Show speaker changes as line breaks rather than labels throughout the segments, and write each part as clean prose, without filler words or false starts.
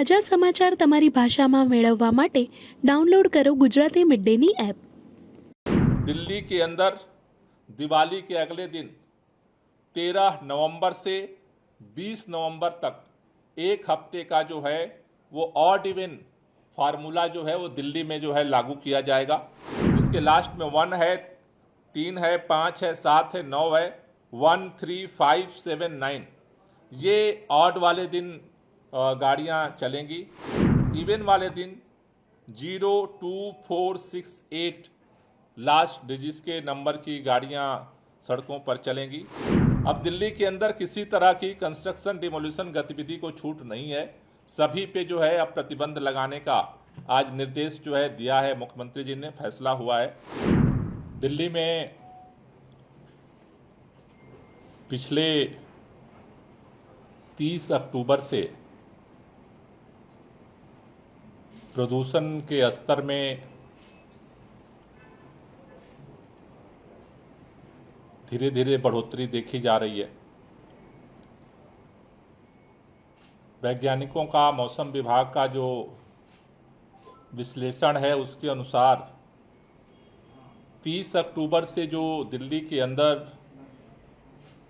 તાજા સમાચાર તમારી ભાષામાં મેળવવા માટે ડાઉનલોડ કરો ગુજરાતી મિડ ડેની એપ।
दिल्ली के अंदर दिवाली के अगले दिन 13 नवंबर से 20 नवंबर तक एक हफ्ते का जो है वो ऑड इवन फार्मूला जो है वो दिल्ली में जो है लागू किया जाएगा। इसके लास्ट में 1 है, 3 है, 5 है, 7 है, 9 है, 1, 3, 5, 7, 9 ये ऑड वाले दिन गाड़ियाँ चलेंगी। इवन वाले दिन 0, 2, 4, 6, 8 लास्ट डिजिट्स के नंबर की गाड़ियां सड़कों पर चलेंगी। अब दिल्ली के अंदर किसी तरह की कंस्ट्रक्शन डिमोलिशन गतिविधि को छूट नहीं है। सभी पे जो है अब प्रतिबंध लगाने का आज निर्देश जो है दिया है, मुख्यमंत्री जी ने फैसला हुआ है। दिल्ली में पिछले 30 अक्टूबर से प्रदूषण के स्तर में धीरे धीरे बढ़ोतरी देखी जा रही है। वैज्ञानिकों का, मौसम विभाग का जो विश्लेषण है उसके अनुसार 30 अक्टूबर से जो दिल्ली के अंदर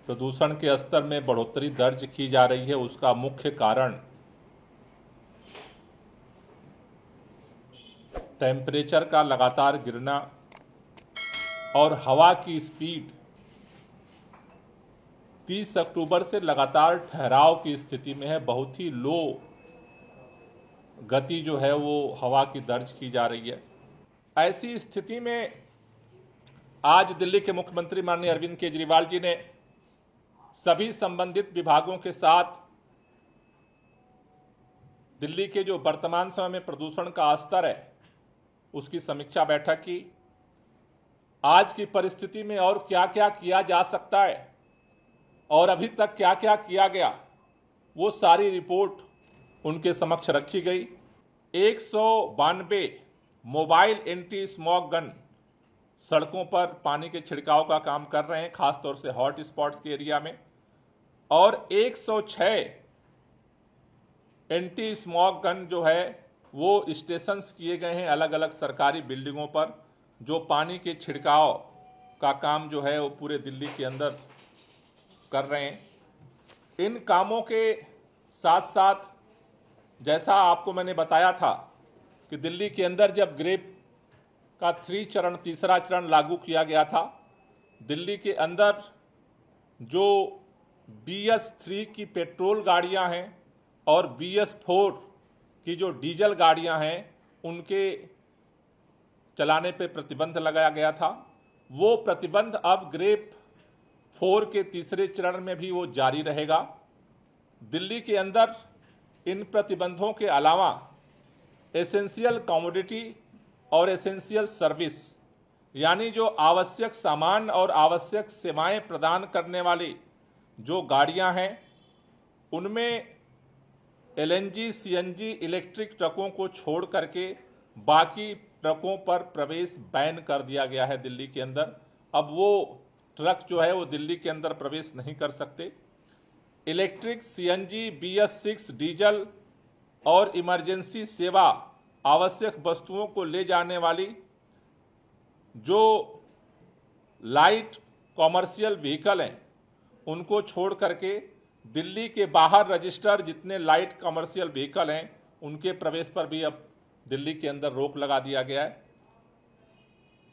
प्रदूषण के स्तर में बढ़ोतरी दर्ज की जा रही है उसका मुख्य कारण टेम्परेचर का लगातार गिरना और हवा की स्पीड 30 अक्टूबर से लगातार ठहराव की स्थिति में है। बहुत ही लो गति जो है वो हवा की दर्ज की जा रही है। ऐसी स्थिति में आज दिल्ली के मुख्यमंत्री माननीय अरविंद केजरीवाल जी ने सभी संबंधित विभागों के साथ दिल्ली के जो वर्तमान समय में प्रदूषण का स्तर है उसकी समीक्षा बैठक की। आज की परिस्थिति में और क्या क्या किया जा सकता है और अभी तक क्या क्या किया गया वो सारी रिपोर्ट उनके समक्ष रखी गई। 192 मोबाइल एंटी स्मॉग गन सड़कों पर पानी के छिड़काव का काम कर रहे हैं, खासतौर से हॉट स्पॉट्स के एरिया में, और 106 एंटी स्मॉग गन जो है वो स्टेशंस किए गए हैं अलग अलग सरकारी बिल्डिंगों पर, जो पानी के छिड़काव का काम जो है वो पूरे दिल्ली के अंदर कर रहे हैं। इन कामों के साथ साथ जैसा आपको मैंने बताया था कि दिल्ली के अंदर जब ग्रेप का तीसरा चरण लागू किया गया था, दिल्ली के अंदर जो BS3 की पेट्रोल गाड़ियां हैं और BS4 की जो डीजल गाड़ियां हैं उनके चलाने पे प्रतिबंध लगाया गया था। वो प्रतिबंध अब ग्रेप 4 के तीसरे चरण में भी वो जारी रहेगा। दिल्ली के अंदर इन प्रतिबंधों के अलावा एसेंशियल कमोडिटी और एसेंशियल सर्विस यानी जो आवश्यक सामान और आवश्यक सेवाएं प्रदान करने वाली जो गाड़ियां हैं उनमें LNG, CNG इलेक्ट्रिक ट्रकों को छोड़ करके बाकी ट्रकों पर प्रवेश बैन कर दिया गया है दिल्ली के अंदर। अब वो ट्रक जो है वो दिल्ली के अंदर प्रवेश नहीं कर सकते। इलेक्ट्रिक, CNG, BS6 डीजल और इमरजेंसी सेवा आवश्यक वस्तुओं को ले जाने वाली जो लाइट कॉमर्शियल व्हीकल हैं उनको छोड़ करके दिल्ली के बाहर रजिस्टर्ड जितने लाइट कमर्शियल व्हीकल हैं उनके प्रवेश पर भी अब दिल्ली के अंदर रोक लगा दिया गया है।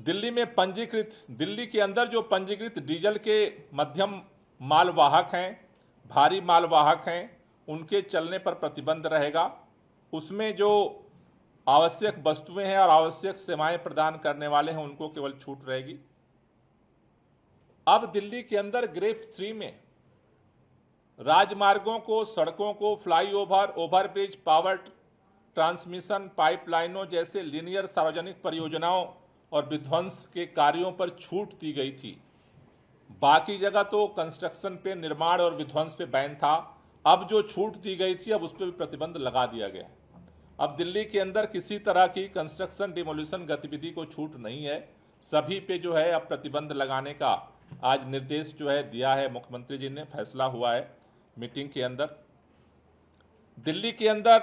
दिल्ली के अंदर जो पंजीकृत डीजल के मध्यम मालवाहक हैं, भारी मालवाहक हैं, उनके चलने पर प्रतिबंध रहेगा। उसमें जो आवश्यक वस्तुएं हैं और आवश्यक सेवाएं प्रदान करने वाले हैं उनको केवल छूट रहेगी। अब दिल्ली के अंदर ग्रेप 3 में राजमार्गों को, सड़कों को, फ्लाईओवर, ओवरब्रिज, पावर ट्रांसमिशन पाइपलाइनों जैसे लीनियर सार्वजनिक परियोजनाओं और विध्वंस के कार्यों पर छूट दी गई थी। बाकी जगह तो कंस्ट्रक्शन पे, निर्माण और विध्वंस पे बैन था। अब जो छूट दी गई थी अब उस पर भी प्रतिबंध लगा दिया गया। अब दिल्ली के अंदर किसी तरह की कंस्ट्रक्शन डिमोलिशन गतिविधि को छूट नहीं है। सभी पे जो है अब प्रतिबंध लगाने का आज निर्देश जो है दिया है, मुख्यमंत्री जी ने फैसला हुआ है मीटिंग के अंदर। दिल्ली के अंदर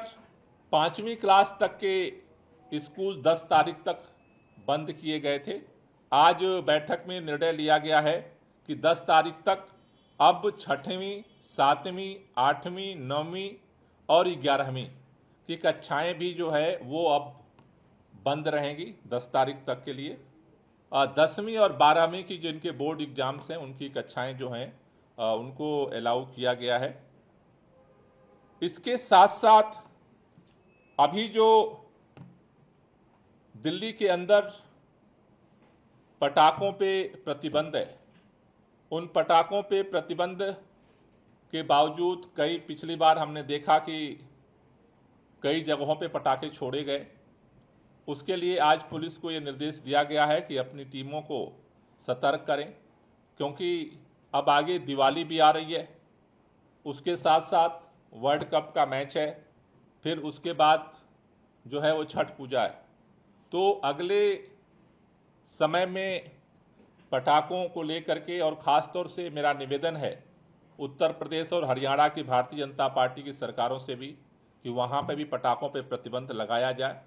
5वीं क्लास तक के स्कूल 10 तारीख तक बंद किए गए थे। आज बैठक में निर्णय लिया गया है कि 10 तारीख तक अब 6वीं, 7वीं, 8वीं, 9वीं और 11वीं की कक्षाएं भी जो है वो अब बंद रहेंगी 10 तारीख तक के लिए। 10वीं और 12वीं की जिनके बोर्ड एग्जाम्स हैं उनकी कक्षाएं जो हैं उनको अलाउ किया गया है। इसके साथ साथ अभी जो दिल्ली के अंदर पटाखों पे प्रतिबंध है, उन पटाखों पे प्रतिबंध के बावजूद पिछली बार हमने देखा कि कई जगहों पे पटाखे छोड़े गए। उसके लिए आज पुलिस को ये निर्देश दिया गया है कि अपनी टीमों को सतर्क करें, क्योंकि अब आगे दिवाली भी आ रही है, उसके साथ साथ वर्ल्ड कप का मैच है, फिर उसके बाद जो है वो छठ पूजा है। तो अगले समय में पटाखों को लेकर के और ख़ास तौर से मेरा निवेदन है उत्तर प्रदेश और हरियाणा की भारतीय जनता पार्टी की सरकारों से भी कि वहाँ पे भी पटाखों पे प्रतिबंध लगाया जाए,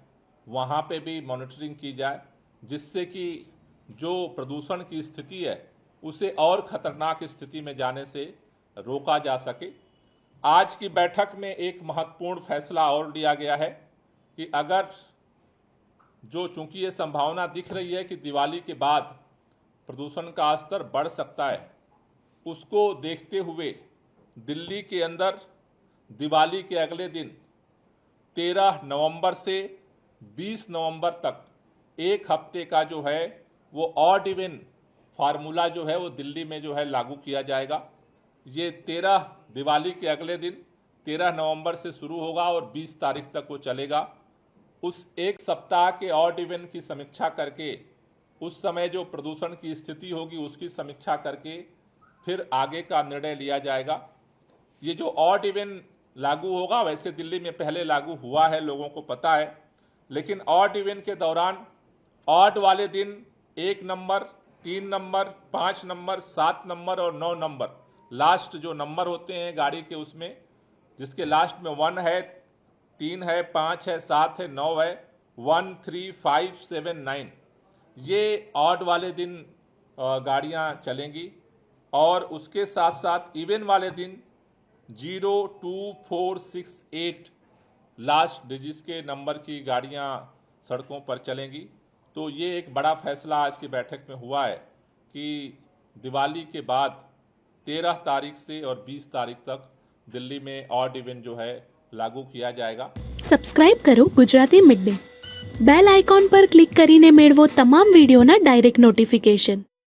वहाँ पे भी मॉनिटरिंग की जाए, जिससे कि जो प्रदूषण की स्थिति है उसे और खतरनाक स्थिति में जाने से रोका जा सके। आज की बैठक में एक महत्वपूर्ण फैसला और लिया गया है कि अगर चूंकि ये संभावना दिख रही है कि दिवाली के बाद प्रदूषण का स्तर बढ़ सकता है, उसको देखते हुए दिल्ली के अंदर दिवाली के अगले दिन 13 नवंबर से 20 नवंबर तक एक हफ्ते का जो है वो ऑड इवन फार्मूला जो है वो दिल्ली में जो है लागू किया जाएगा। ये दिवाली के अगले दिन 13 नवंबर से शुरू होगा और 20 तारीख तक वो चलेगा। उस एक सप्ताह के ऑड इवन की समीक्षा करके उस समय जो प्रदूषण की स्थिति होगी उसकी समीक्षा करके फिर आगे का निर्णय लिया जाएगा। ये जो ऑड इवन लागू होगा वैसे दिल्ली में पहले लागू हुआ है, लोगों को पता है, लेकिन ऑड इवन के दौरान ऑड वाले दिन 1 नंबर, 3 नंबर, 5 नंबर, 7 नंबर और 9 नंबर, लास्ट जो नंबर होते हैं गाड़ी के उसमें जिसके लास्ट में 1 है, 3 है, 5 है, 7 है, 9 है, 1, 3, 5, 7, 9, ये ऑड वाले दिन गाड़ियां चलेंगी। और उसके साथ साथ इवन वाले दिन 0, 2, 4, 6, 8 लास्ट डिजिट्स के नंबर की गाड़ियां सड़कों पर चलेंगी। तो ये एक बड़ा फैसला आज की बैठक में हुआ है कि दिवाली के बाद 13 तारीख से और 20 तारीख तक दिल्ली में ऑड इवन जो है लागू किया जाएगा।
સબસ્ક્રાઇબ કરો Gujarati mid day. Bell icon પર ક્લિક કરીને મેળવો તમામ વિડીયોના ડાયરેક્ટ નોટિફિકેશન.